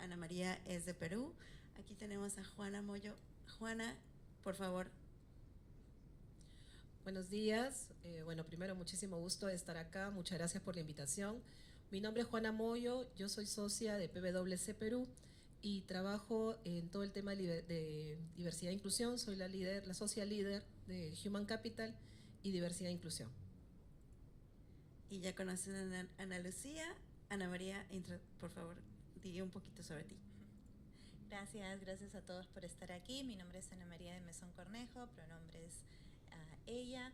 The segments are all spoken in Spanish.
Ana María es de Perú. Aquí tenemos a Juana Moyo. Juana, por favor. Buenos días. Bueno, primero, muchísimo gusto de estar acá. Muchas gracias por la invitación. Mi nombre es Juana Moyo, yo soy socia de PwC Perú y trabajo en todo el tema de diversidad e inclusión. Soy la socia líder de Human Capital y diversidad e inclusión. Y ya conocen a Ana Lucía. Ana María, por favor, di un poquito sobre ti. Gracias a todos por estar aquí. Mi nombre es Ana María de Mesón Cornejo, pronombres ella.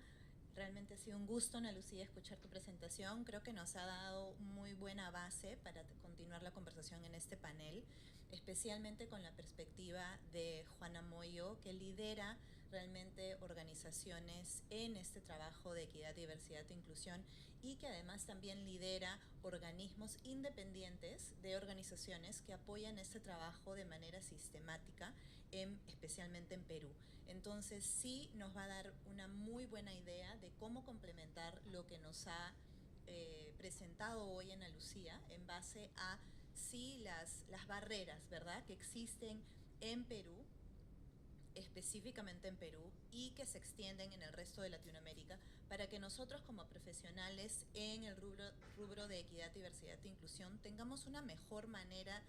Realmente ha sido un gusto, Ana Lucía, escuchar tu presentación. Creo que nos ha dado muy buena base para continuar la conversación en este panel, especialmente con la perspectiva de Juana Moyo, que lidera realmente organizaciones en este trabajo de equidad, diversidad e inclusión y que además también lidera organismos independientes de organizaciones que apoyan este trabajo de manera sistemática, especialmente en Perú. Entonces sí nos va a dar una muy buena idea de cómo complementar lo que nos ha presentado hoy Ana Lucía en base a sí las barreras, ¿verdad?, que existen en Perú, específicamente en Perú, y que se extienden en el resto de Latinoamérica, para que nosotros como profesionales en el rubro de equidad, diversidad e inclusión tengamos una mejor manera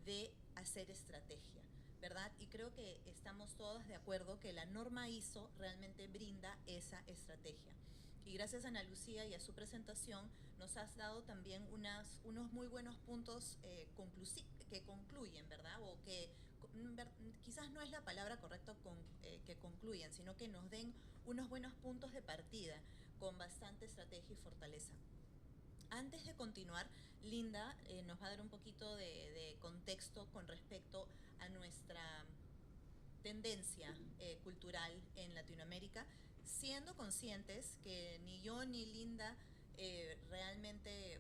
de hacer estrategia, ¿verdad? Y creo que estamos todas de acuerdo que la norma ISO realmente brinda esa estrategia. Y gracias a Ana Lucía y a su presentación nos has dado también unos muy buenos puntos que concluyen, ¿verdad? O que quizás no es la palabra correcta que concluyen, sino que nos den unos buenos puntos de partida con bastante estrategia y fortaleza. Antes de continuar, Linda nos va a dar un poquito de contexto con respecto a nuestra tendencia cultural en Latinoamérica, siendo conscientes que ni yo ni Linda realmente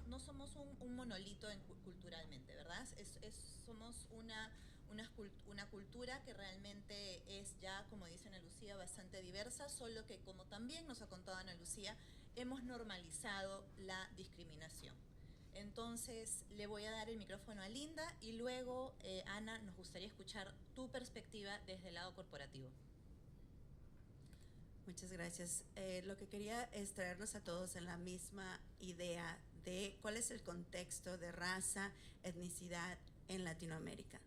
no somos un monolito culturalmente, ¿verdad? Somos una cultura que realmente es ya, como dice Ana Lucía, bastante diversa, solo que, como también nos ha contado Ana Lucía, hemos normalizado la discriminación. Entonces le voy a dar el micrófono a Linda y luego, Ana, nos gustaría escuchar tu perspectiva desde el lado corporativo. Muchas gracias. Lo que quería es traernos a todos en la misma idea de cuál es el contexto de raza, etnicidad en Latinoamérica.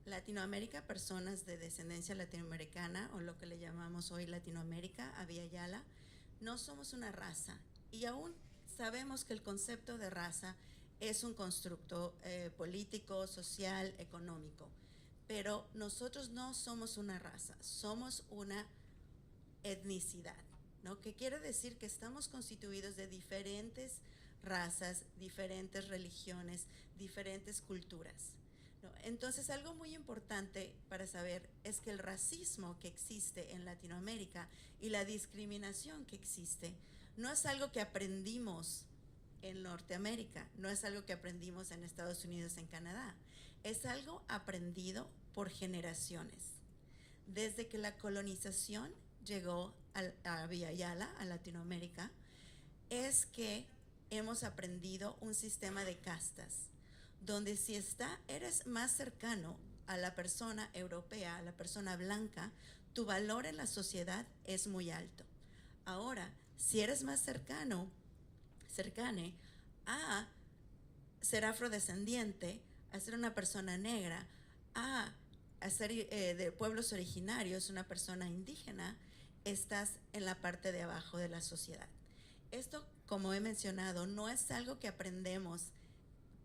Latinoamérica, personas de descendencia latinoamericana, o lo que le llamamos hoy Latinoamérica, Abya Yala, no somos una raza, y aún sabemos que el concepto de raza es un constructo político, social, económico, pero nosotros no somos una raza, somos una etnicidad, ¿no? Que quiere decir que estamos constituidos de diferentes razas, diferentes religiones, diferentes culturas, ¿no? Entonces, algo muy importante para saber es que el racismo que existe en Latinoamérica y la discriminación que existe no es algo que aprendimos en Norteamérica, no es algo que aprendimos en Estados Unidos, en Canadá, es algo aprendido por generaciones. Desde que la colonización llegó a Abya Yala, a Latinoamérica, es que hemos aprendido un sistema de castas, donde si eres más cercano a la persona europea, a la persona blanca, tu valor en la sociedad es muy alto. Ahora, si eres más cercane a ser afrodescendiente, a ser una persona negra, a ser de pueblos originarios, una persona indígena, estás en la parte de abajo de la sociedad. Esto, como he mencionado, no es algo que aprendemos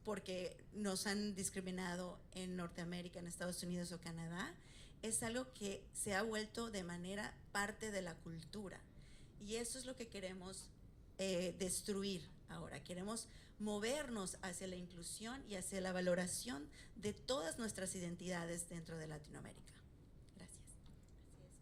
porque nos han discriminado en Norteamérica, en Estados Unidos o Canadá, es algo que se ha vuelto de manera parte de la cultura. Y eso es lo que queremos destruir ahora. Queremos movernos hacia la inclusión y hacia la valoración de todas nuestras identidades dentro de Latinoamérica. Gracias.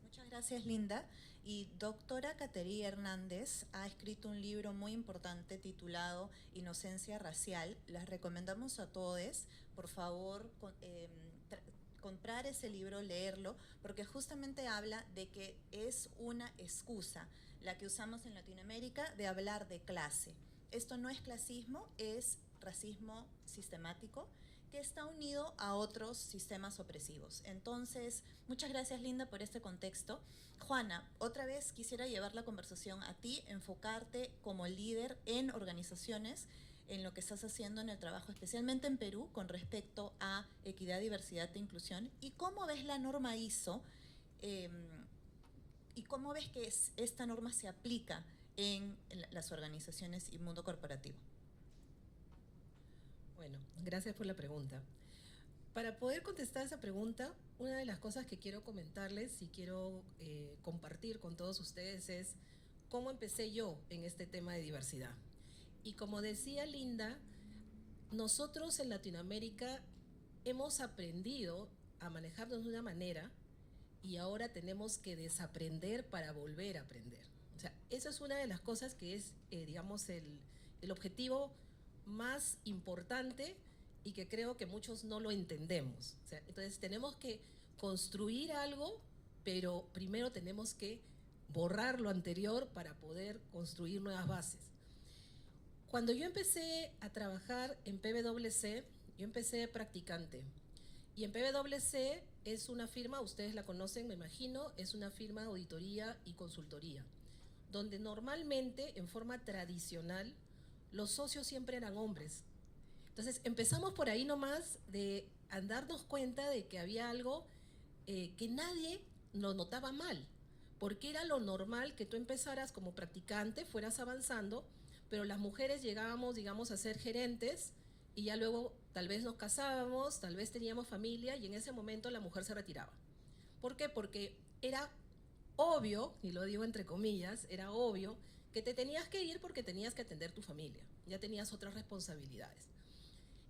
Muchas gracias, Linda. Y doctora Caterí Hernández ha escrito un libro muy importante titulado Inocencia Racial. Les recomendamos a todos, por favor, comprar ese libro, leerlo, porque justamente habla de que es una excusa la que usamos en Latinoamérica de hablar de clase. Esto no es clasismo, es racismo sistemático que está unido a otros sistemas opresivos. Entonces, muchas gracias, Linda, por este contexto. Juana, otra vez quisiera llevar la conversación a ti, enfocarte como líder en organizaciones, en lo que estás haciendo en el trabajo, especialmente en Perú, con respecto a equidad, diversidad e inclusión, y cómo ves la norma ISO, y cómo ves que esta norma se aplica en las organizaciones y mundo corporativo. Bueno, gracias por la pregunta. Para poder contestar esa pregunta, una de las cosas que quiero comentarles y quiero compartir con todos ustedes es cómo empecé yo en este tema de diversidad. Y como decía Linda, nosotros en Latinoamérica hemos aprendido a manejarnos de una manera y ahora tenemos que desaprender para volver a aprender. O sea, esa es una de las cosas que es, digamos, el objetivo más importante y que creo que muchos no lo entendemos. O sea, entonces tenemos que construir algo, pero primero tenemos que borrar lo anterior para poder construir nuevas bases. Cuando yo empecé a trabajar en PwC, yo empecé de practicante. Y en PwC es una firma, ustedes la conocen, me imagino, es una firma de auditoría y consultoría, donde normalmente, en forma tradicional, los socios siempre eran hombres. Entonces empezamos por ahí nomás de darnos cuenta de que había algo que nadie lo notaba mal, porque era lo normal que tú empezaras como practicante, fueras avanzando, pero las mujeres llegábamos, digamos, a ser gerentes y ya luego tal vez nos casábamos, tal vez teníamos familia y en ese momento la mujer se retiraba. ¿Por qué? Porque era obvio, y lo digo entre comillas, era obvio que te tenías que ir porque tenías que atender tu familia, ya tenías otras responsabilidades.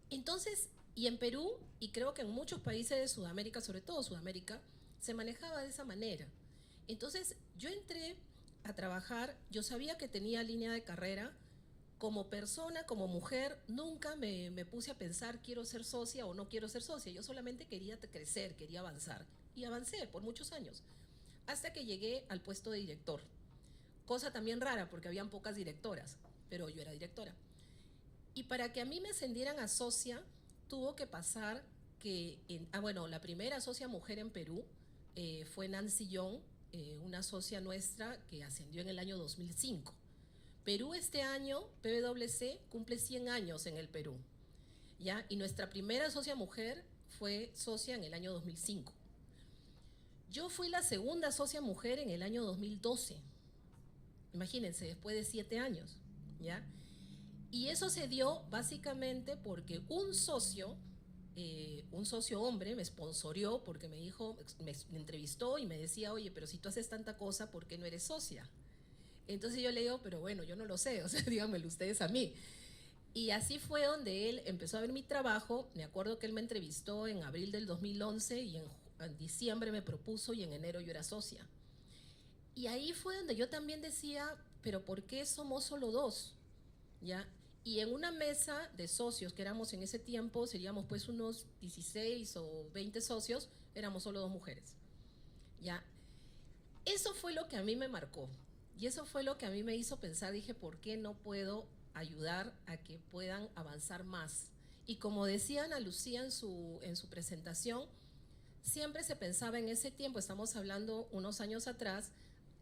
Entonces, y en Perú, y creo que en muchos países de Sudamérica, sobre todo Sudamérica, se manejaba de esa manera. Entonces, yo entré a trabajar, yo sabía que tenía línea de carrera. Como persona, como mujer, nunca me puse a pensar quiero ser socia o no quiero ser socia. Yo solamente quería crecer, quería avanzar. Y avancé por muchos años, hasta que llegué al puesto de director. Cosa también rara, porque habían pocas directoras, pero yo era directora. Y para que a mí me ascendieran a socia, tuvo que pasar que, bueno, la primera socia mujer en Perú fue Nancy Young, una socia nuestra que ascendió en el año 2005. Perú este año, PwC, cumple 100 años en el Perú, ¿ya? Y nuestra primera socia mujer fue socia en el año 2005. Yo fui la segunda socia mujer en el año 2012. Imagínense, después de 7 años, ¿ya? Y eso se dio básicamente porque un socio hombre me sponsorió porque me dijo, me entrevistó y me decía, oye, pero si tú haces tanta cosa, ¿por qué no eres socia? Entonces yo le digo, pero bueno, yo no lo sé, o sea, díganmelo ustedes a mí. Y así fue donde él empezó a ver mi trabajo. Me acuerdo que él me entrevistó en abril del 2011 y en diciembre me propuso y en enero yo era socia. Y ahí fue donde yo también decía, pero ¿por qué somos solo 2? ¿Ya? Y en una mesa de socios que éramos en ese tiempo, seríamos pues unos 16 o 20 socios, éramos solo 2 mujeres. ¿Ya? Eso fue lo que a mí me marcó. Y eso fue lo que a mí me hizo pensar, dije, ¿por qué no puedo ayudar a que puedan avanzar más? Y como decía Ana Lucía en su presentación, siempre se pensaba en ese tiempo, estamos hablando unos años atrás,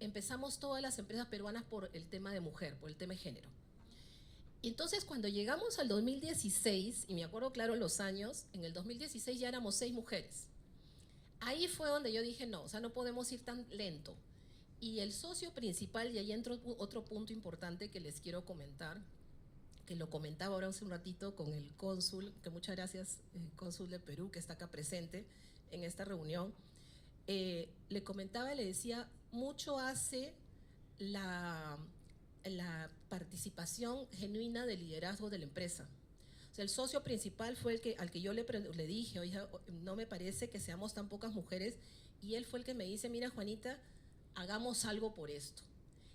empezamos todas las empresas peruanas por el tema de mujer, por el tema de género. Entonces, cuando llegamos al 2016, y me acuerdo claro los años, en el 2016 ya éramos 6 mujeres. Ahí fue donde yo dije, no, o sea, no podemos ir tan lento. Y el socio principal, y ahí entra otro punto importante que les quiero comentar, que lo comentaba ahora hace un ratito con el cónsul, que muchas gracias, cónsul de Perú, que está acá presente en esta reunión. Le comentaba y le decía, mucho hace la participación genuina del liderazgo de la empresa. O sea, el socio principal fue al que yo le dije, oye, no me parece que seamos tan pocas mujeres, y él fue el que me dice, mira, Juanita, hagamos algo por esto.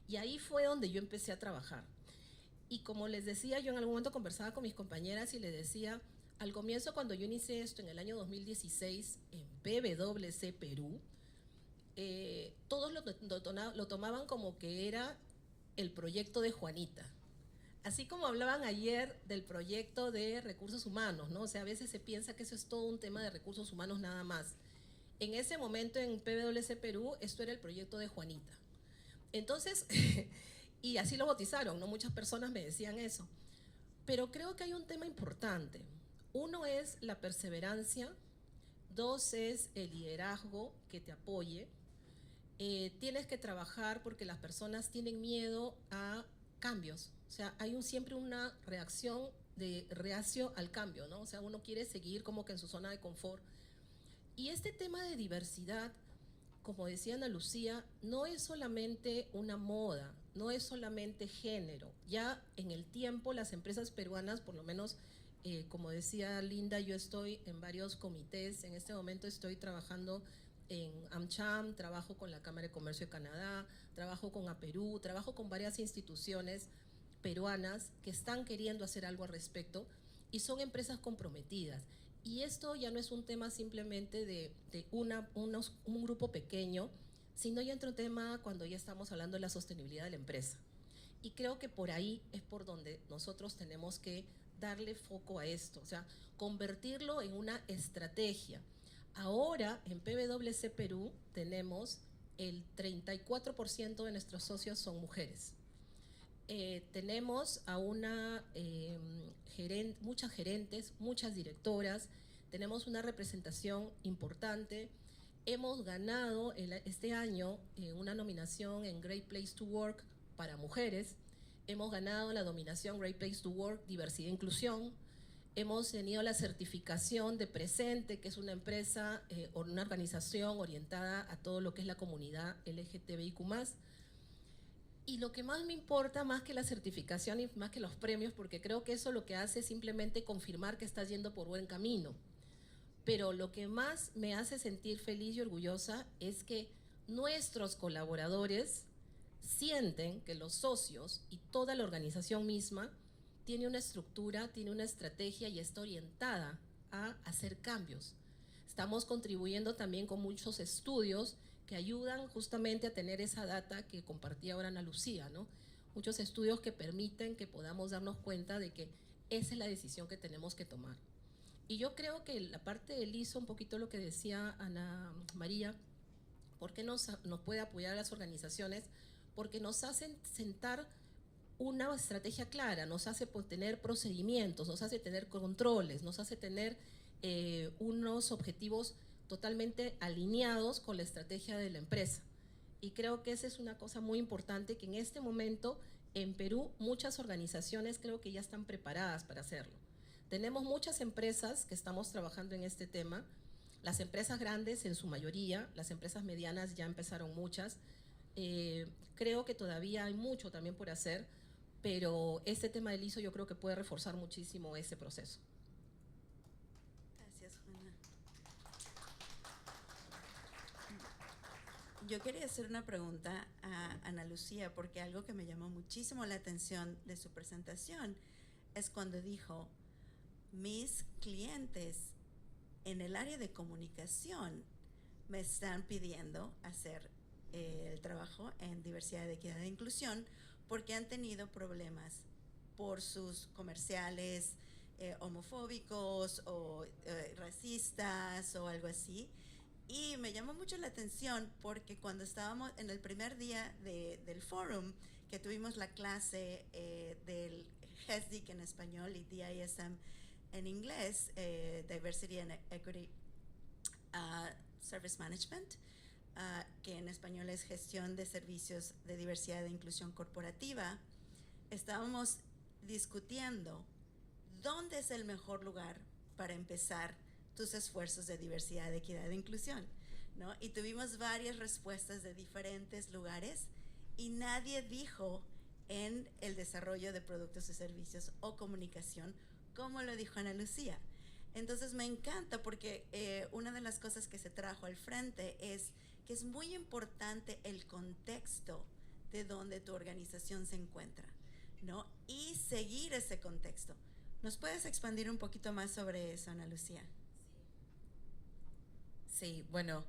Y ahí fue donde yo empecé a trabajar. Y como les decía, yo en algún momento conversaba con mis compañeras y les decía, al comienzo cuando yo inicié esto en el año 2016 en PwC Perú, todos lo tomaban como que era el proyecto de Juanita. así como hablaban ayer del proyecto de recursos humanos, ¿no? O sea, a veces se piensa que eso es todo un tema de recursos humanos nada más. En ese momento en PwC Perú, esto era el proyecto de Juanita. Entonces, y así lo bautizaron, ¿no? Muchas personas me decían eso. Pero creo que hay un tema importante. Uno es la perseverancia, dos es el liderazgo que te apoye. Tienes que trabajar porque las personas tienen miedo a cambios. O sea, hay siempre una reacción de reacio al cambio, ¿no? O sea, uno quiere seguir como que en su zona de confort. Y este tema de diversidad, como decía Ana Lucía, no es solamente una moda, no es solamente género. Ya en el tiempo las empresas peruanas, por lo menos, como decía Linda, yo estoy en varios comités. En este momento estoy trabajando en AmCham, trabajo con la Cámara de Comercio de Canadá, trabajo con APERU, trabajo con varias instituciones peruanas que están queriendo hacer algo al respecto y son empresas comprometidas. Y esto ya no es un tema simplemente de un grupo pequeño, sino ya entra un tema cuando ya estamos hablando de la sostenibilidad de la empresa. Y creo que por ahí es por donde nosotros tenemos que darle foco a esto, o sea, convertirlo en una estrategia. Ahora en PwC Perú tenemos el 34% de nuestros socios son mujeres. Tenemos a muchas gerentes, muchas directoras, tenemos una representación importante. Hemos ganado este año una nominación en Great Place to Work para mujeres. Hemos ganado la nominación Great Place to Work Diversidad e Inclusión. Hemos tenido la certificación de Presente, que es una empresa, una organización orientada a todo lo que es la comunidad LGTBIQ+. Y lo que más me importa, más que la certificación y más que los premios, porque creo que eso lo que hace es simplemente confirmar que estás yendo por buen camino. Pero lo que más me hace sentir feliz y orgullosa es que nuestros colaboradores sienten que los socios y toda la organización misma tiene una estructura, tiene una estrategia y está orientada a hacer cambios. Estamos contribuyendo también con muchos estudios que ayudan justamente a tener esa data que compartía ahora Ana Lucía, ¿no? Muchos estudios que permiten que podamos darnos cuenta de que esa es la decisión que tenemos que tomar. Y yo creo que la parte del ISO, un poquito lo que decía Ana María, ¿por qué nos puede apoyar a las organizaciones? Porque nos hacen sentar una estrategia clara, nos hace tener procedimientos, nos hace tener controles, nos hace tener unos objetivos totalmente alineados con la estrategia de la empresa. Y creo que esa es una cosa muy importante que en este momento en Perú muchas organizaciones creo que ya están preparadas para hacerlo. Tenemos muchas empresas que estamos trabajando en este tema, las empresas grandes en su mayoría, las empresas medianas ya empezaron muchas. Creo que todavía hay mucho también por hacer, pero este tema del ISO yo creo que puede reforzar muchísimo ese proceso. Gracias, Juana. Yo quería hacer una pregunta a Ana Lucía, porque algo que me llamó muchísimo la atención de su presentación es cuando dijo: mis clientes en el área de comunicación me están pidiendo hacer el trabajo en diversidad, equidad e inclusión porque han tenido problemas por sus comerciales homofóbicos o racistas o algo así. Y me llamó mucho la atención porque cuando estábamos en el primer día del forum, que tuvimos la clase del HESDIC en español y DISM en inglés, Diversity and Equity Service Management, que en español es Gestión de Servicios de Diversidad e Inclusión Corporativa, estábamos discutiendo dónde es el mejor lugar para empezar tus esfuerzos de diversidad, equidad e inclusión, ¿no? Y tuvimos varias respuestas de diferentes lugares y nadie dijo en el desarrollo de productos y servicios o comunicación, como lo dijo Ana Lucía. Entonces me encanta porque una de las cosas que se trajo al frente es que es muy importante el contexto de donde tu organización se encuentra, ¿no? Y seguir ese contexto. ¿Nos puedes expandir un poquito más sobre eso, Ana Lucía? Sí, bueno,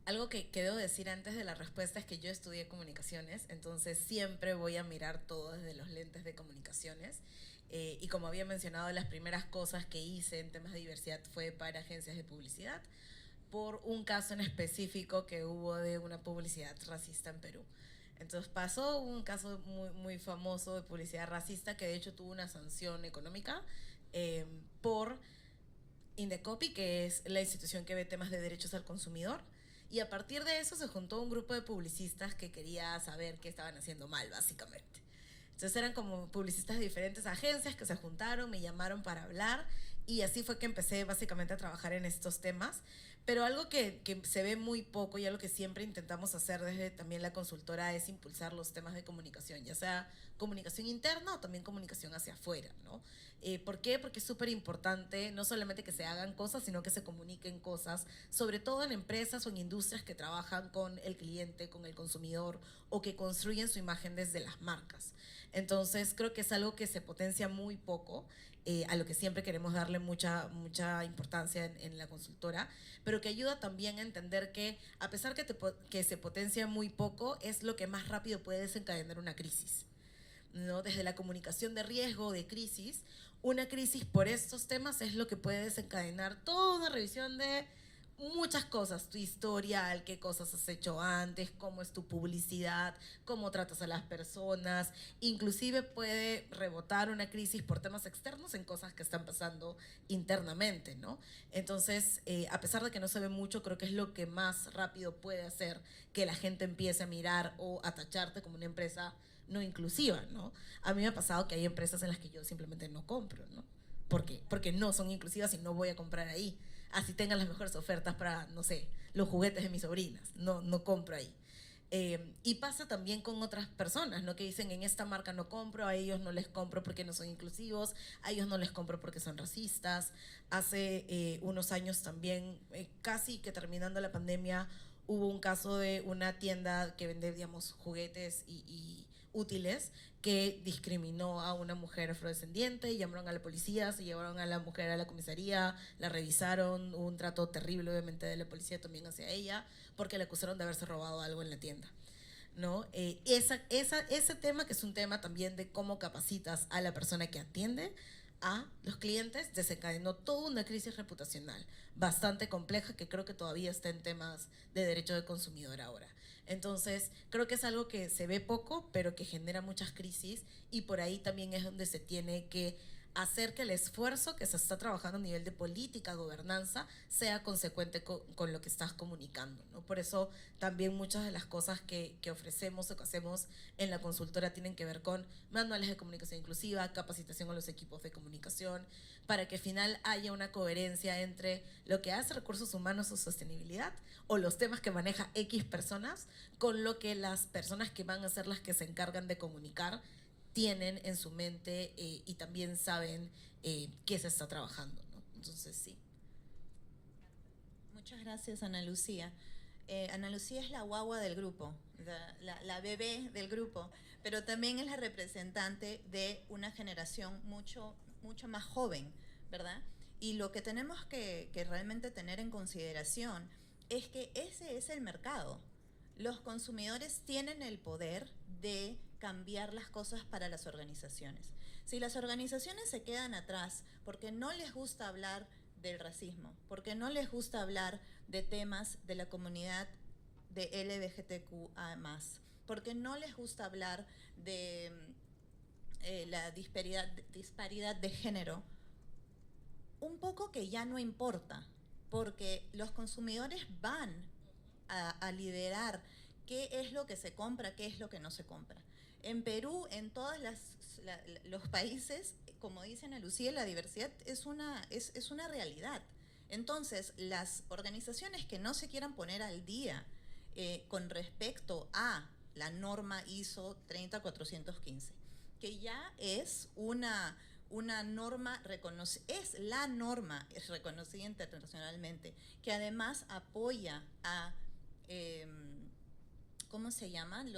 Algo que debo decir antes de la respuesta es que yo estudié comunicaciones, entonces siempre voy a mirar todo desde los lentes de comunicaciones. Y como había mencionado, las primeras cosas que hice en temas de diversidad fue para agencias de publicidad, por un caso en específico que hubo de una publicidad racista en Perú. Entonces pasó un caso muy famoso de publicidad racista que de hecho tuvo una sanción económica por Indecopy, que es la institución que ve temas de derechos al consumidor. Y a partir de eso se juntó un grupo de publicistas que quería saber qué estaban haciendo mal, básicamente. Entonces eran como publicistas de diferentes agencias que se juntaron, me llamaron para hablar y así fue que empecé básicamente a trabajar en estos temas. Pero algo que se ve muy poco y algo que siempre intentamos hacer desde también la consultora es impulsar los temas de comunicación, ya sea comunicación interna o también comunicación hacia afuera, ¿no? ¿Por qué? Porque es súper importante no solamente que se hagan cosas, sino que se comuniquen cosas, sobre todo en empresas o en industrias que trabajan con el cliente, con el consumidor o que construyen su imagen desde las marcas. Entonces creo que es algo que se potencia muy poco, a lo que siempre queremos darle mucha importancia en la consultora, pero que ayuda también a entender que a pesar que se potencia muy poco, es lo que más rápido puede desencadenar una crisis, ¿no? Desde la comunicación de riesgo, de crisis, una crisis por estos temas es lo que puede desencadenar toda una revisión de muchas cosas, tu historial, qué cosas has hecho antes, cómo es tu publicidad, cómo tratas a las personas, inclusive puede rebotar una crisis por temas externos en cosas que están pasando internamente, ¿no? Entonces, a pesar de que no se ve mucho, creo que es lo que más rápido puede hacer que la gente empiece a mirar o a tacharte como una empresa no inclusiva, ¿no? A mí me ha pasado que hay empresas en las que yo simplemente no compro, ¿no? ¿Por qué? Porque no son inclusivas y no voy a comprar ahí. Así tengan las mejores ofertas para, no sé, los juguetes de mis sobrinas. No compro ahí. Y pasa también con otras personas, ¿no? Que dicen, en esta marca no compro, a ellos no les compro porque no son inclusivos, a ellos no les compro porque son racistas. Hace unos años también, casi que terminando la pandemia, hubo un caso de una tienda que vende, digamos, juguetes y útiles que discriminó a una mujer afrodescendiente, y llamaron a la policía, se llevaron a la mujer a la comisaría, la revisaron, hubo un trato terrible obviamente de la policía también hacia ella, porque le acusaron de haberse robado algo en la tienda, ¿no? Ese tema, que es un tema también de cómo capacitas a la persona que atiende a los clientes, desencadenó toda una crisis reputacional bastante compleja que creo que todavía está en temas de derecho del consumidor ahora. Entonces, creo que es algo que se ve poco, pero que genera muchas crisis, y por ahí también es donde se tiene que hacer que el esfuerzo que se está trabajando a nivel de política, gobernanza, sea consecuente con lo que estás comunicando, ¿no? Por eso también muchas de las cosas que ofrecemos o que hacemos en la consultora tienen que ver con manuales de comunicación inclusiva, capacitación a los equipos de comunicación, para que al final haya una coherencia entre lo que hace recursos humanos o sostenibilidad o los temas que maneja X personas con lo que las personas que van a ser las que se encargan de comunicar tienen en su mente y también saben qué se está trabajando, ¿no? Entonces, sí. Muchas gracias, Ana Lucía. Ana Lucía es la guagua del grupo, la bebé del grupo, pero también es la representante de una generación mucho más joven, ¿verdad? Y lo que tenemos que realmente tener en consideración es que ese es el mercado. Los consumidores tienen el poder de cambiar las cosas para las organizaciones. Si las organizaciones se quedan atrás porque no les gusta hablar del racismo, porque no les gusta hablar de temas de la comunidad de LGBTQA+, porque no les gusta hablar de la disparidad de género, un poco que ya no importa, porque los consumidores van a liderar qué es lo que se compra, qué es lo que no se compra. En Perú, en todos los países, como dice Ana Lucía, la diversidad es una realidad. Entonces, las organizaciones que no se quieran poner al día con respecto a la norma ISO 30415, que ya es una norma es la norma reconocida internacionalmente, que además apoya a ¿cómo se llaman?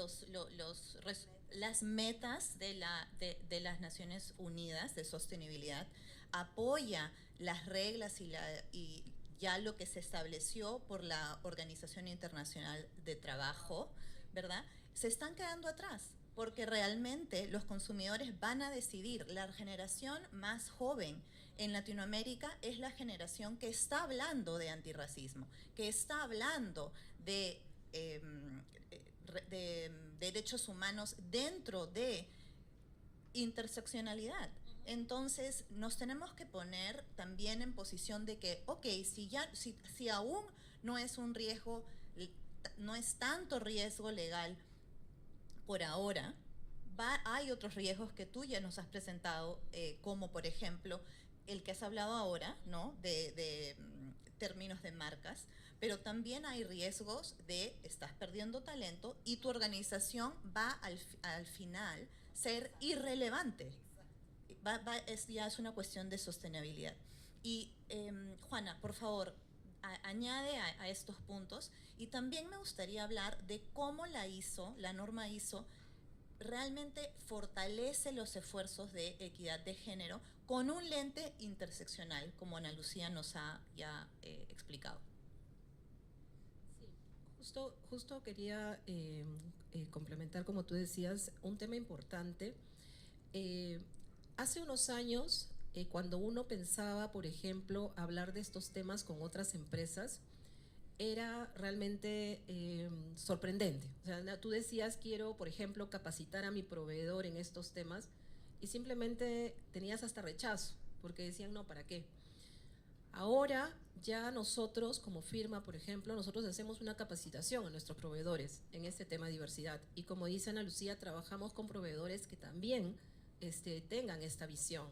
Las metas de las Naciones Unidas de sostenibilidad, apoya las reglas y ya lo que se estableció por la Organización Internacional de Trabajo, ¿verdad? Se están quedando atrás, porque realmente los consumidores van a decidir. La generación más joven en Latinoamérica es la generación que está hablando de antirracismo, que está hablando de derechos humanos dentro de interseccionalidad. Entonces, nos tenemos que poner también en posición de que, ok, si aún no es un riesgo, no es tanto riesgo legal por ahora, hay otros riesgos que tú ya nos has presentado, como por ejemplo el que has hablado ahora, ¿no? de términos de marcas, pero también hay riesgos de estás perdiendo talento y tu organización va al final ser irrelevante. Ya es una cuestión de sostenibilidad. Y Juana, por favor, añade a estos puntos, y también me gustaría hablar de cómo la norma ISO, realmente fortalece los esfuerzos de equidad de género con un lente interseccional, como Ana Lucía nos ha ya explicado. Sí, justo quería complementar, como tú decías, un tema importante. Hace unos años, cuando uno pensaba, por ejemplo, hablar de estos temas con otras empresas, era realmente sorprendente. O sea, tú decías, quiero, por ejemplo, capacitar a mi proveedor en estos temas, y simplemente tenías hasta rechazo, porque decían, no, ¿para qué? Ahora ya nosotros, como firma, por ejemplo, nosotros hacemos una capacitación a nuestros proveedores en este tema de diversidad. Y como dice Ana Lucía, trabajamos con proveedores que también tengan esta visión.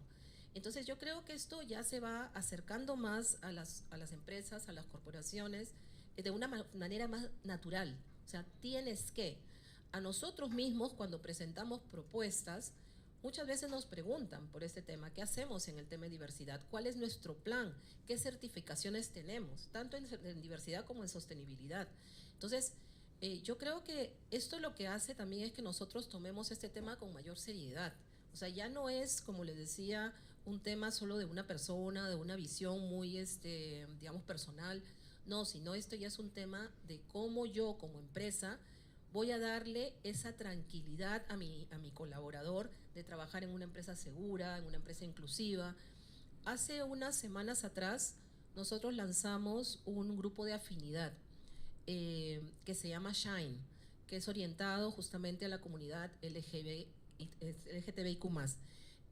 Entonces yo creo que esto ya se va acercando más a las empresas, a las corporaciones, de una manera más natural. O sea, a nosotros mismos, cuando presentamos propuestas, muchas veces nos preguntan por este tema, ¿qué hacemos en el tema de diversidad? ¿Cuál es nuestro plan? ¿Qué certificaciones tenemos? Tanto en diversidad como en sostenibilidad. Entonces, yo creo que esto lo que hace también es que nosotros tomemos este tema con mayor seriedad. O sea, ya no es, como les decía, un tema solo de una persona, de una visión muy, digamos, personal. No, sino esto ya es un tema de cómo yo, como empresa, voy a darle esa tranquilidad a mi colaborador de trabajar en una empresa segura, en una empresa inclusiva. Hace unas semanas atrás, nosotros lanzamos un grupo de afinidad que se llama Shine, que es orientado justamente a la comunidad LGTBIQ+.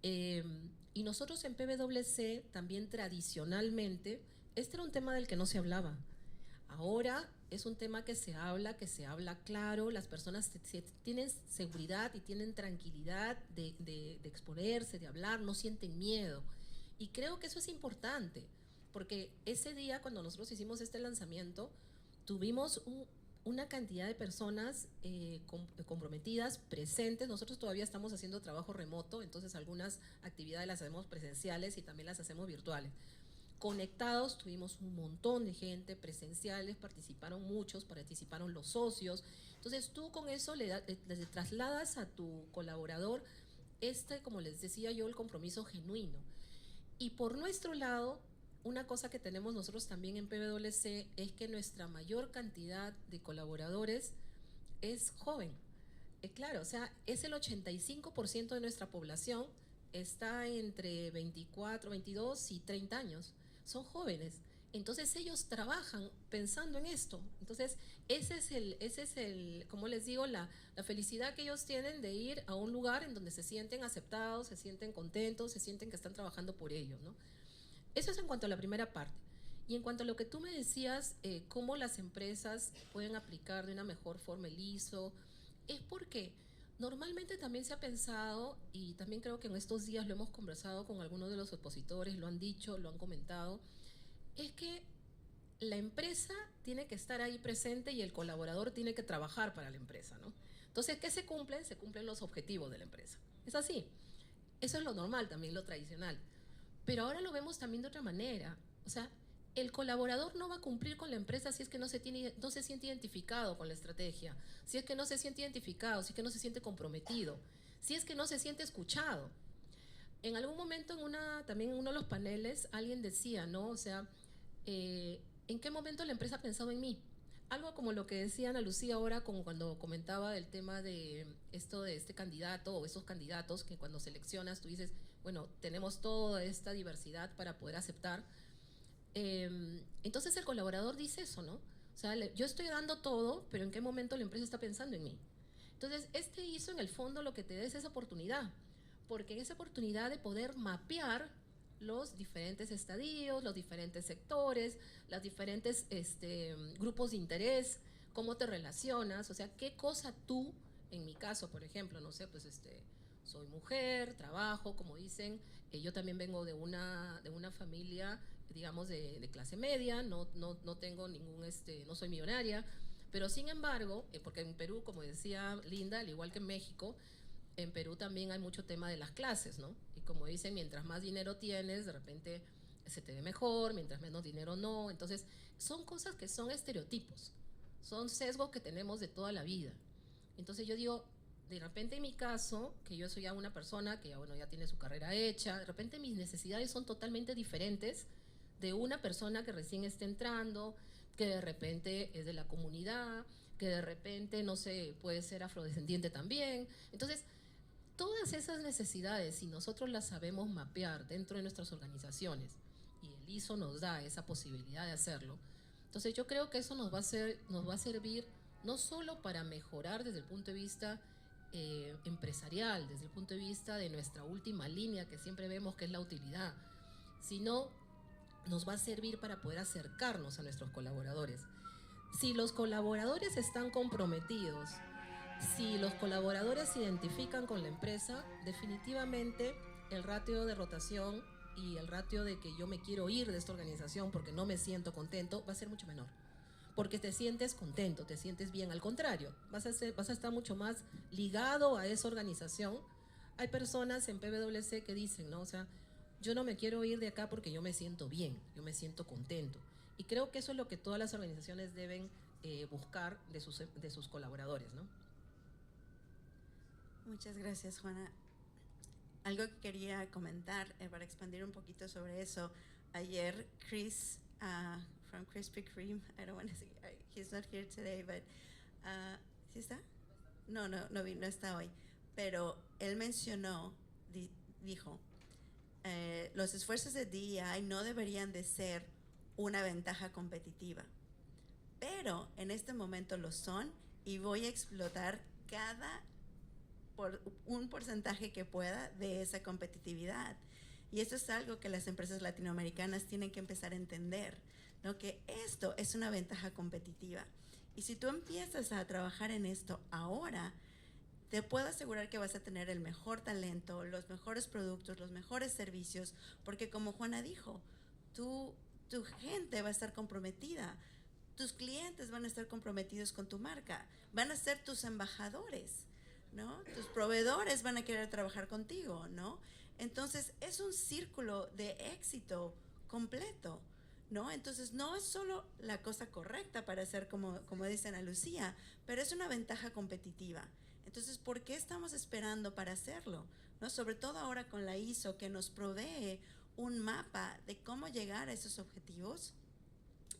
Y nosotros en PwC también tradicionalmente, este era un tema del que no se hablaba. Ahora es un tema que se habla claro, las personas tienen seguridad y tienen tranquilidad de exponerse, de hablar, no sienten miedo. Y creo que eso es importante, porque ese día cuando nosotros hicimos este lanzamiento, tuvimos una cantidad de personas comprometidas, presentes. Nosotros todavía estamos haciendo trabajo remoto, entonces algunas actividades las hacemos presenciales y también las hacemos virtuales. Conectados, tuvimos un montón de gente, presenciales, participaron muchos, participaron los socios. Entonces tú con eso le trasladas a tu colaborador como les decía yo, el compromiso genuino. Y por nuestro lado, una cosa que tenemos nosotros también en PwC es que nuestra mayor cantidad de colaboradores es joven. Claro, o sea, es el 85% de nuestra población, está entre 24, 22 y 30 años. Son jóvenes. Entonces ellos trabajan pensando en esto. Entonces ese es el, como les digo, la felicidad que ellos tienen de ir a un lugar en donde se sienten aceptados, se sienten contentos, se sienten que están trabajando por ellos, ¿no? Eso es en cuanto a la primera parte. Y en cuanto a lo que tú me decías, cómo las empresas pueden aplicar de una mejor forma el ISO, es porque normalmente también se ha pensado, y también creo que en estos días lo hemos conversado con algunos de los expositores, lo han dicho, lo han comentado, es que la empresa tiene que estar ahí presente y el colaborador tiene que trabajar para la empresa, ¿no? Entonces, ¿qué se cumplen? Se cumplen los objetivos de la empresa. Es así. Eso es lo normal también, lo tradicional. Pero ahora lo vemos también de otra manera. O sea, el colaborador no va a cumplir con la empresa si es que no se siente identificado con la estrategia, si es que no se siente identificado, si es que no se siente comprometido, si es que no se siente escuchado. En algún momento también en uno de los paneles alguien decía, ¿no? O sea, ¿en qué momento la empresa ha pensado en mí? Algo como lo que decía Ana Lucía ahora, como cuando comentaba el tema de esto de este candidato o esos candidatos que cuando seleccionas tú dices, bueno, tenemos toda esta diversidad para poder aceptar. Entonces el colaborador dice eso, ¿no? O sea, yo estoy dando todo, pero ¿en qué momento la empresa está pensando en mí? Entonces, este ISO en el fondo lo que te da es esa oportunidad, porque en esa oportunidad de poder mapear los diferentes estadios, los diferentes sectores, los diferentes grupos de interés, cómo te relacionas, o sea, qué cosa tú, en mi caso, por ejemplo, no sé, pues soy mujer, trabajo, como dicen, yo también vengo de una familia, digamos, de clase media, no tengo ningún, no soy millonaria, pero sin embargo, porque en Perú, como decía Linda, al igual que en México, en Perú también hay mucho tema de las clases, ¿no? Y como dicen, mientras más dinero tienes, de repente se te ve mejor, mientras menos dinero no. Entonces, son cosas que son estereotipos, son sesgos que tenemos de toda la vida. Entonces yo digo, de repente en mi caso, que yo soy ya una persona que ya, bueno, ya tiene su carrera hecha, de repente mis necesidades son totalmente diferentes de una persona que recién está entrando, que de repente es de la comunidad, que de repente, no sé, puede ser afrodescendiente también. Entonces, todas esas necesidades, si nosotros las sabemos mapear dentro de nuestras organizaciones, y el ISO nos da esa posibilidad de hacerlo, entonces yo creo que eso nos va a servir no solo para mejorar desde el punto de vista empresarial, desde el punto de vista de nuestra última línea que siempre vemos que es la utilidad, sino nos va a servir para poder acercarnos a nuestros colaboradores. Si los colaboradores están comprometidos, si los colaboradores se identifican con la empresa, definitivamente el ratio de rotación y el ratio de que yo me quiero ir de esta organización porque no me siento contento va a ser mucho menor. Porque te sientes contento, te sientes bien. Al contrario, vas a estar mucho más ligado a esa organización. Hay personas en PwC que dicen, ¿no? O sea, yo no me quiero ir de acá porque yo me siento bien, yo me siento contento. Y creo que eso es lo que todas las organizaciones deben buscar de sus colaboradores, ¿no? Muchas gracias, Juana. Algo que quería comentar para expandir un poquito sobre eso. Ayer Chris from Krispy Kreme, I don't want to say, he's not here today, but ¿sí está? No está hoy. Pero él mencionó, dijo, los esfuerzos de DEI no deberían de ser una ventaja competitiva, pero en este momento lo son y voy a explotar por un porcentaje que pueda de esa competitividad. Y eso es algo que las empresas latinoamericanas tienen que empezar a entender, ¿no? Que esto es una ventaja competitiva. Y si tú empiezas a trabajar en esto ahora, te puedo asegurar que vas a tener el mejor talento, los mejores productos, los mejores servicios, porque como Juana dijo, tu gente va a estar comprometida, tus clientes van a estar comprometidos con tu marca, van a ser tus embajadores, ¿no? Tus proveedores van a querer trabajar contigo, ¿no? Entonces, es un círculo de éxito completo, ¿no? Entonces, no es solo la cosa correcta para hacer como dice Ana Lucía, pero es una ventaja competitiva. Entonces, ¿por qué estamos esperando para hacerlo? ¿No? Sobre todo ahora con la ISO, que nos provee un mapa de cómo llegar a esos objetivos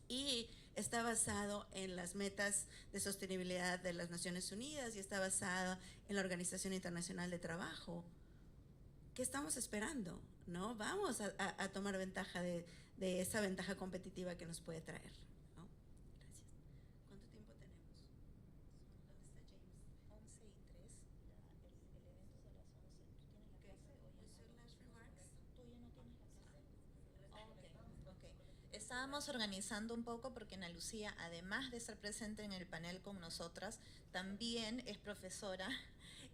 y está basado en las metas de sostenibilidad de las Naciones Unidas y está basado en la Organización Internacional de Trabajo. ¿Qué estamos esperando? ¿No? Vamos a tomar ventaja de esa ventaja competitiva que nos puede traer, ¿no? Gracias. ¿Cuánto tiempo tenemos? ¿Dónde está James? 11:03. El evento es a las 11. ¿Tú tienes la clase o ya no? ¿Tú ya no tienes la clase? Ok. Estábamos organizando un poco porque Ana Lucía, además de estar presente en el panel con nosotras, también es profesora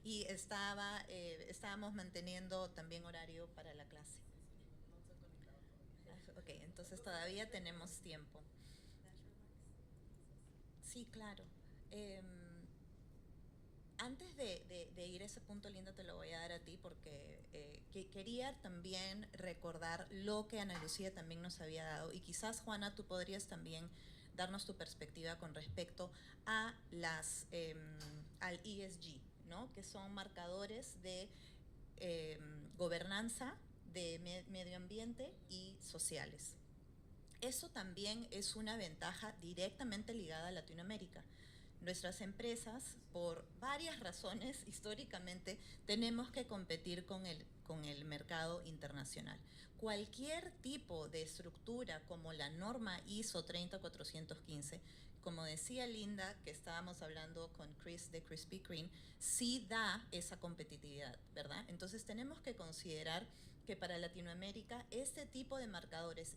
y estábamos manteniendo también horario para la clase. Ok, entonces todavía tenemos tiempo. Sí, claro. Antes de ir a ese punto, Linda, te lo voy a dar a ti porque quería también recordar lo que Ana Lucía también nos había dado y quizás, Juana, tú podrías también darnos tu perspectiva con respecto a al ESG, ¿no? Que son marcadores de gobernanza, de medio ambiente y sociales. Eso también es una ventaja directamente ligada a Latinoamérica. Nuestras empresas, por varias razones, históricamente, tenemos que competir con el mercado internacional. Cualquier tipo de estructura como la norma ISO 30415, como decía Linda, que estábamos hablando con Chris de Krispy Kreme, sí da esa competitividad, ¿verdad? Entonces tenemos que considerar que para Latinoamérica este tipo de marcadores,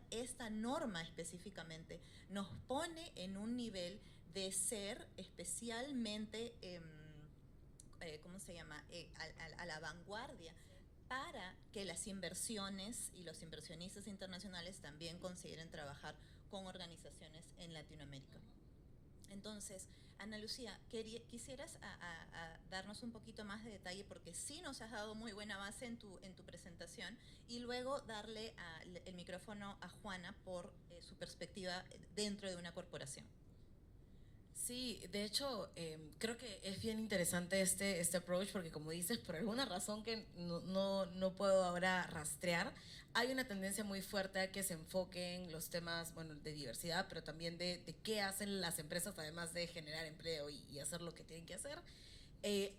esta norma específicamente, nos pone en un nivel de ser especialmente, ¿cómo se llama?, a la vanguardia, para que las inversiones y los inversionistas internacionales también consideren trabajar con organizaciones en Latinoamérica. Entonces, Ana Lucía, ¿quisieras darnos un poquito más de detalle? Porque sí nos has dado muy buena base en tu presentación, y luego darle el micrófono a Juana por su perspectiva dentro de una corporación. Sí, de hecho, creo que es bien interesante este approach, porque como dices, por alguna razón que no puedo ahora rastrear, hay una tendencia muy fuerte a que se enfoquen los temas, bueno, de diversidad, pero también de qué hacen las empresas, además de generar empleo y hacer lo que tienen que hacer,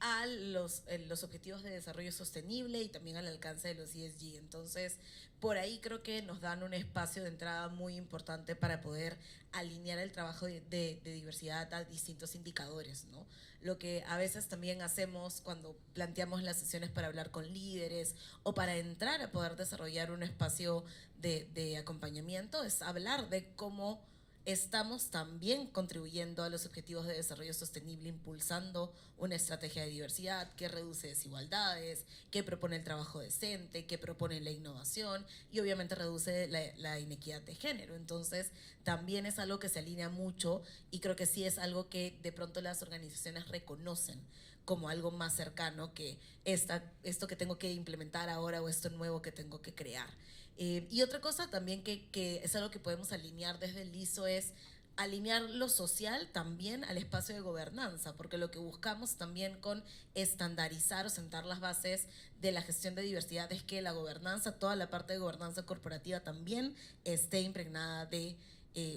a los objetivos de desarrollo sostenible y también al alcance de los ESG. Entonces, por ahí creo que nos dan un espacio de entrada muy importante para poder alinear el trabajo de diversidad a distintos indicadores, ¿no? Lo que a veces también hacemos cuando planteamos las sesiones para hablar con líderes o para entrar a poder desarrollar un espacio de acompañamiento es hablar de cómo estamos también contribuyendo a los objetivos de desarrollo sostenible, impulsando una estrategia de diversidad que reduce desigualdades, que propone el trabajo decente, que propone la innovación y obviamente reduce la inequidad de género. Entonces, también es algo que se alinea mucho y creo que sí es algo que de pronto las organizaciones reconocen como algo más cercano que esto que tengo que implementar ahora o esto nuevo que tengo que crear. Y otra cosa también que es algo que podemos alinear desde el ISO es alinear lo social también al espacio de gobernanza, porque lo que buscamos también con estandarizar o sentar las bases de la gestión de diversidad es que la gobernanza, toda la parte de gobernanza corporativa también esté impregnada de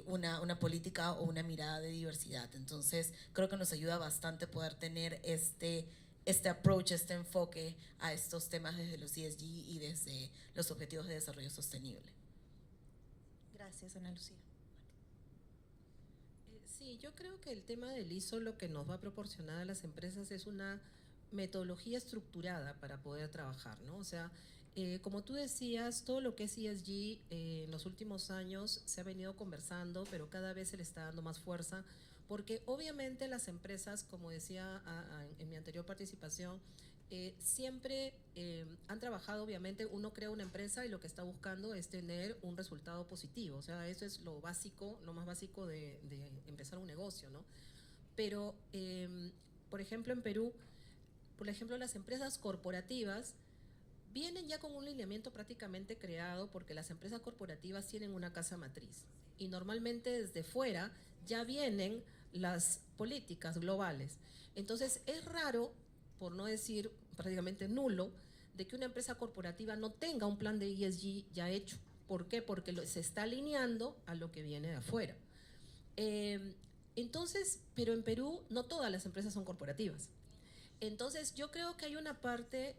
una política o una mirada de diversidad. Entonces creo que nos ayuda bastante poder tener este approach, este enfoque a estos temas desde los ESG y desde los Objetivos de Desarrollo Sostenible. Gracias, Ana Lucía. Sí, yo creo que el tema del ISO lo que nos va a proporcionar a las empresas es una metodología estructurada para poder trabajar, ¿no? O sea, como tú decías, todo lo que es ESG en los últimos años se ha venido conversando, pero cada vez se le está dando más fuerza, porque obviamente las empresas, como decía en mi anterior participación, siempre han trabajado, obviamente uno crea una empresa y lo que está buscando es tener un resultado positivo, o sea, eso es lo básico, lo más básico de empezar un negocio, ¿no? Pero, por ejemplo, en Perú, por ejemplo, las empresas corporativas vienen ya con un lineamiento prácticamente creado, porque las empresas corporativas tienen una casa matriz y normalmente desde fuera ya vienen las políticas globales. Entonces es raro, por no decir prácticamente nulo, de que una empresa corporativa no tenga un plan de ESG ya hecho. ¿Por qué? Porque se está alineando a lo que viene de afuera. Entonces, pero en Perú no todas las empresas son corporativas. Entonces yo creo que hay una parte,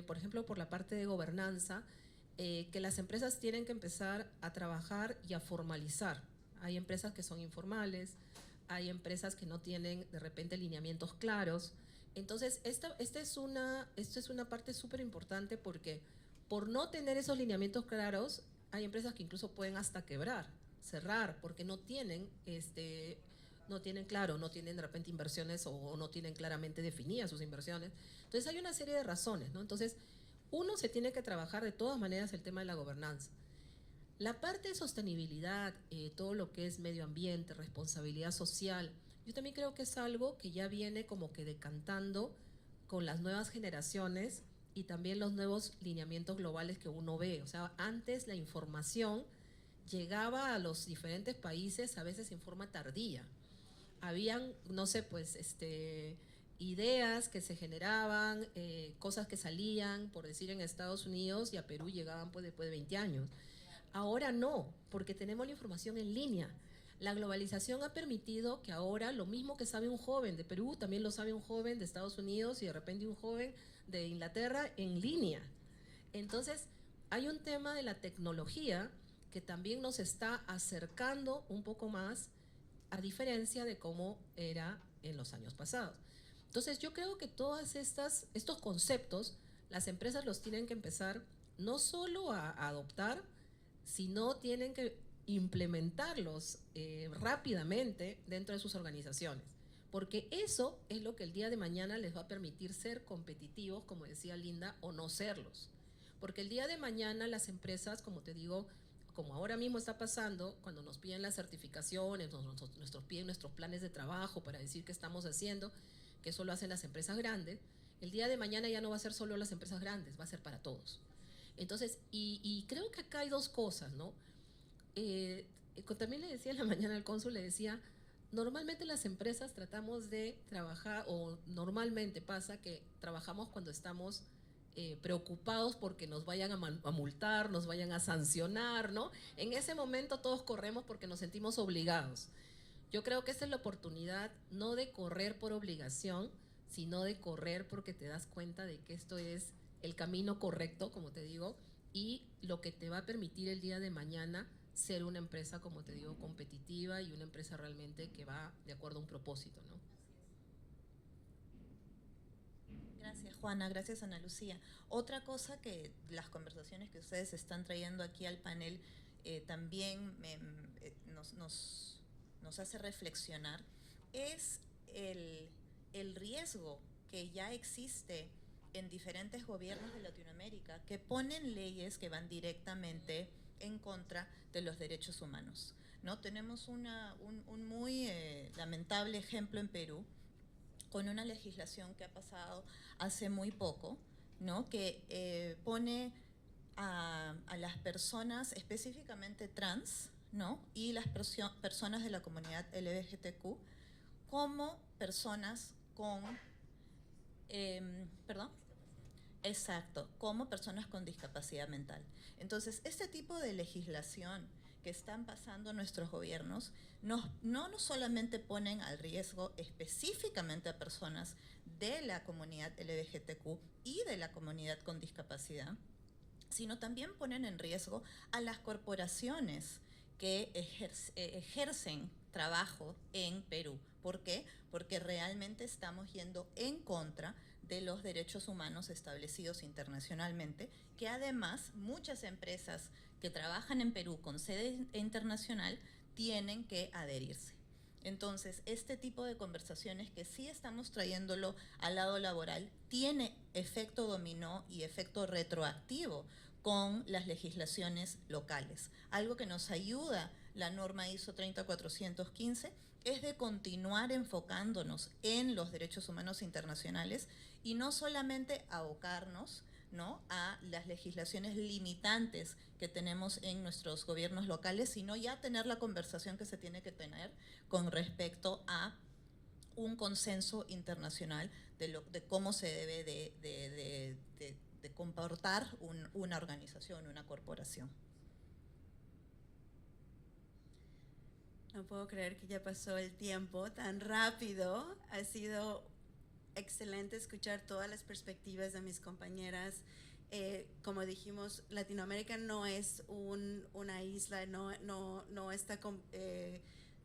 por ejemplo, por la parte de gobernanza, que las empresas tienen que empezar a trabajar y a formalizar. Hay empresas que son informales, hay empresas que no tienen de repente lineamientos claros. Entonces, esta es una parte súper importante, porque por no tener esos lineamientos claros, hay empresas que incluso pueden hasta quebrar, cerrar, porque no tienen claro, no tienen de repente inversiones o no tienen claramente definidas sus inversiones. Entonces hay una serie de razones, ¿no? Entonces, uno se tiene que trabajar de todas maneras el tema de la gobernanza. La parte de sostenibilidad, todo lo que es medio ambiente, responsabilidad social, yo también creo que es algo que ya viene como que decantando con las nuevas generaciones y también los nuevos lineamientos globales que uno ve. O sea, antes la información llegaba a los diferentes países a veces en forma tardía. Habían, no sé, pues, ideas que se generaban, cosas que salían, por decir, en Estados Unidos, y a Perú llegaban pues después de 20 años. Ahora no, porque tenemos la información en línea. La globalización ha permitido que ahora lo mismo que sabe un joven de Perú, también lo sabe un joven de Estados Unidos y de repente un joven de Inglaterra en línea. Entonces, hay un tema de la tecnología que también nos está acercando un poco más, a diferencia de cómo era en los años pasados. Entonces, yo creo que todos estos conceptos, las empresas los tienen que empezar no solo a adoptar, sino tienen que implementarlos rápidamente dentro de sus organizaciones. Porque eso es lo que el día de mañana les va a permitir ser competitivos, como decía Linda, o no serlos. Porque el día de mañana las empresas, como te digo, como ahora mismo está pasando, cuando nos piden las certificaciones, nos piden nuestros planes de trabajo para decir qué estamos haciendo, que eso lo hacen las empresas grandes, el día de mañana ya no va a ser solo las empresas grandes, va a ser para todos. Entonces, y creo que acá hay dos cosas, ¿no? También le decía en la mañana al cónsul, le decía, normalmente las empresas tratamos de trabajar, o normalmente pasa que trabajamos cuando estamos preocupados porque nos vayan a multar, nos vayan a sancionar, ¿no? En ese momento todos corremos porque nos sentimos obligados. Yo creo que esta es la oportunidad no de correr por obligación, sino de correr porque te das cuenta de que esto es el camino correcto, como te digo, y lo que te va a permitir el día de mañana ser una empresa, como te digo, competitiva y una empresa realmente que va de acuerdo a un propósito, ¿no? Gracias, Juana. Gracias, Ana Lucía. Otra cosa que las conversaciones que ustedes están trayendo aquí al panel también nos hace reflexionar es el riesgo que ya existe en diferentes gobiernos de Latinoamérica que ponen leyes que van directamente en contra de los derechos humanos, ¿no? Tenemos un muy lamentable ejemplo en Perú, con una legislación que ha pasado hace muy poco, ¿no? Que pone a las personas específicamente trans, ¿no? Y las personas de la comunidad LGBTQ como personas con, perdón, exacto, como personas con discapacidad mental. Entonces, este tipo de legislación que están pasando nuestros gobiernos no solamente ponen al riesgo específicamente a personas de la comunidad LGBTQ y de la comunidad con discapacidad, sino también ponen en riesgo a las corporaciones que ejercen trabajo en Perú. ¿Por qué? Porque realmente estamos yendo en contra de los derechos humanos establecidos internacionalmente, que además muchas empresas que trabajan en Perú con sede internacional tienen que adherirse. Entonces, este tipo de conversaciones que sí estamos trayéndolo al lado laboral tiene efecto dominó y efecto retroactivo con las legislaciones locales. Algo que nos ayuda la norma ISO 30415 es de continuar enfocándonos en los derechos humanos internacionales y no solamente abocarnos, ¿no?, a las legislaciones limitantes que tenemos en nuestros gobiernos locales, sino ya tener la conversación que se tiene que tener con respecto a un consenso internacional de cómo se debe de comportar una organización, una corporación. No puedo creer que ya pasó el tiempo tan rápido. Ha sido excelente escuchar todas las perspectivas de mis compañeras. Como dijimos, Latinoamérica no es una isla, no está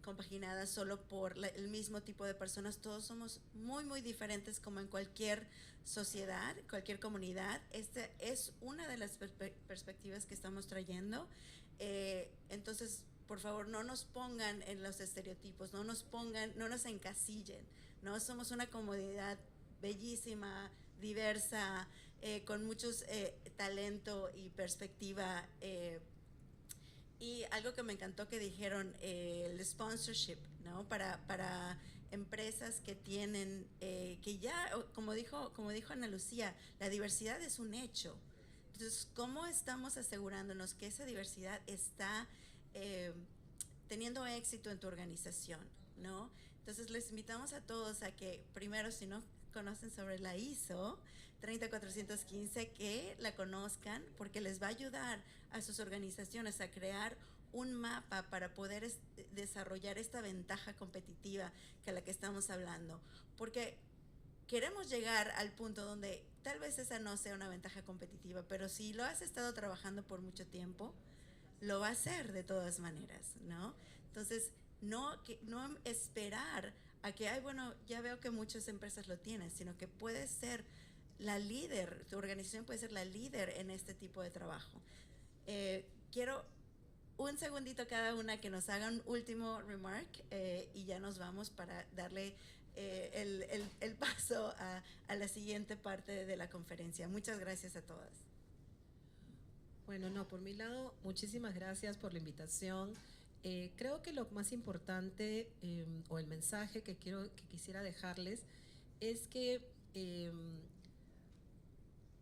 compaginada solo por el mismo tipo de personas. Todos somos muy, muy diferentes, como en cualquier sociedad, cualquier comunidad. Esta es una de las perspectivas que estamos trayendo. Entonces, por favor, no nos pongan en los estereotipos, no nos encasillen, ¿no? Somos una comunidad bellísima, diversa, con muchos talento y perspectiva. Y algo que me encantó que dijeron, el sponsorship, ¿no? Para empresas que tienen, que ya, como dijo Ana Lucía, la diversidad es un hecho. Entonces, ¿cómo estamos asegurándonos que esa diversidad está teniendo éxito en tu organización, ¿no? Entonces, les invitamos a todos a que, primero, si no conocen sobre la ISO 30415, que la conozcan, porque les va a ayudar a sus organizaciones a crear un mapa para poder desarrollar esta ventaja competitiva que a la que estamos hablando. Porque queremos llegar al punto donde tal vez esa no sea una ventaja competitiva, pero si lo has estado trabajando por mucho tiempo, lo va a hacer de todas maneras, ¿no? Entonces, no esperar a que, ay, bueno, ya veo que muchas empresas lo tienen, sino que puedes ser la líder, tu organización puede ser la líder en este tipo de trabajo. Quiero un segundito cada una que nos haga un último remark y ya nos vamos para darle el paso a la siguiente parte de la conferencia. Muchas gracias a todas. Bueno, no, por mi lado, muchísimas gracias por la invitación. Creo que lo más importante o el mensaje que quisiera dejarles es que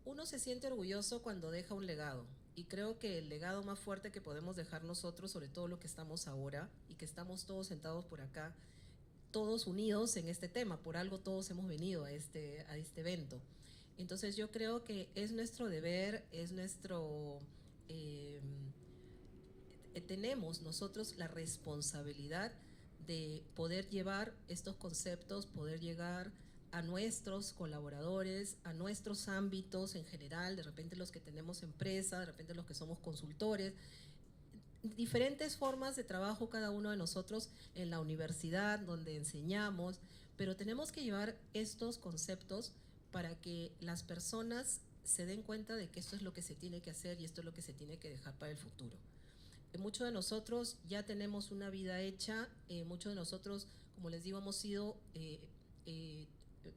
uno se siente orgulloso cuando deja un legado. Y creo que el legado más fuerte que podemos dejar nosotros, sobre todo lo que estamos ahora y que estamos todos sentados por acá, todos unidos en este tema, por algo todos hemos venido a este evento. Entonces yo creo que es nuestro deber, es nuestro... tenemos nosotros la responsabilidad de poder llevar estos conceptos, poder llegar a nuestros colaboradores, a nuestros ámbitos en general, de repente los que tenemos empresa, de repente los que somos consultores, diferentes formas de trabajo cada uno de nosotros en la universidad donde enseñamos, pero tenemos que llevar estos conceptos para que las personas se den cuenta de que esto es lo que se tiene que hacer y esto es lo que se tiene que dejar para el futuro. Muchos de nosotros ya tenemos una vida hecha, muchos de nosotros, como les digo,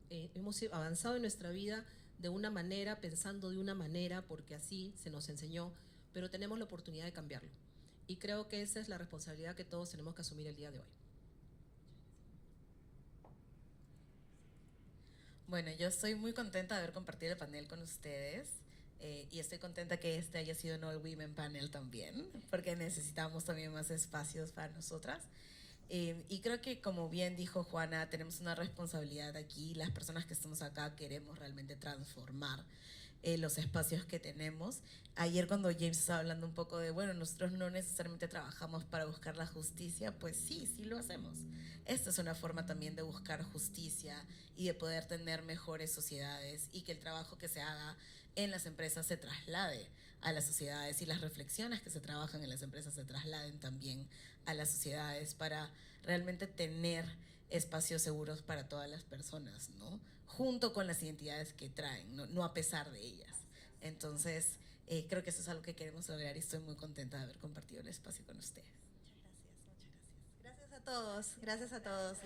hemos avanzado en nuestra vida de una manera, pensando de una manera, porque así se nos enseñó, pero tenemos la oportunidad de cambiarlo. Y creo que esa es la responsabilidad que todos tenemos que asumir el día de hoy. Bueno, yo estoy muy contenta de haber compartido el panel con ustedes y estoy contenta que este haya sido un All Women Panel también, porque necesitamos también más espacios para nosotras. Y creo que, como bien dijo Juana, tenemos una responsabilidad aquí. Las personas que estamos acá queremos realmente transformar los espacios que tenemos. Ayer cuando James estaba hablando un poco de, bueno, nosotros no necesariamente trabajamos para buscar la justicia, pues sí, sí lo hacemos. Esta es una forma también de buscar justicia y de poder tener mejores sociedades y que el trabajo que se haga en las empresas se traslade a las sociedades y las reflexiones que se trabajan en las empresas se trasladen también a las sociedades para realmente tener espacios seguros para todas las personas, ¿no? Junto con las identidades que traen, no a pesar de ellas. Entonces, creo que eso es algo que queremos lograr y estoy muy contenta de haber compartido el espacio con ustedes. Muchas gracias, muchas gracias. Gracias a todos, gracias a todos.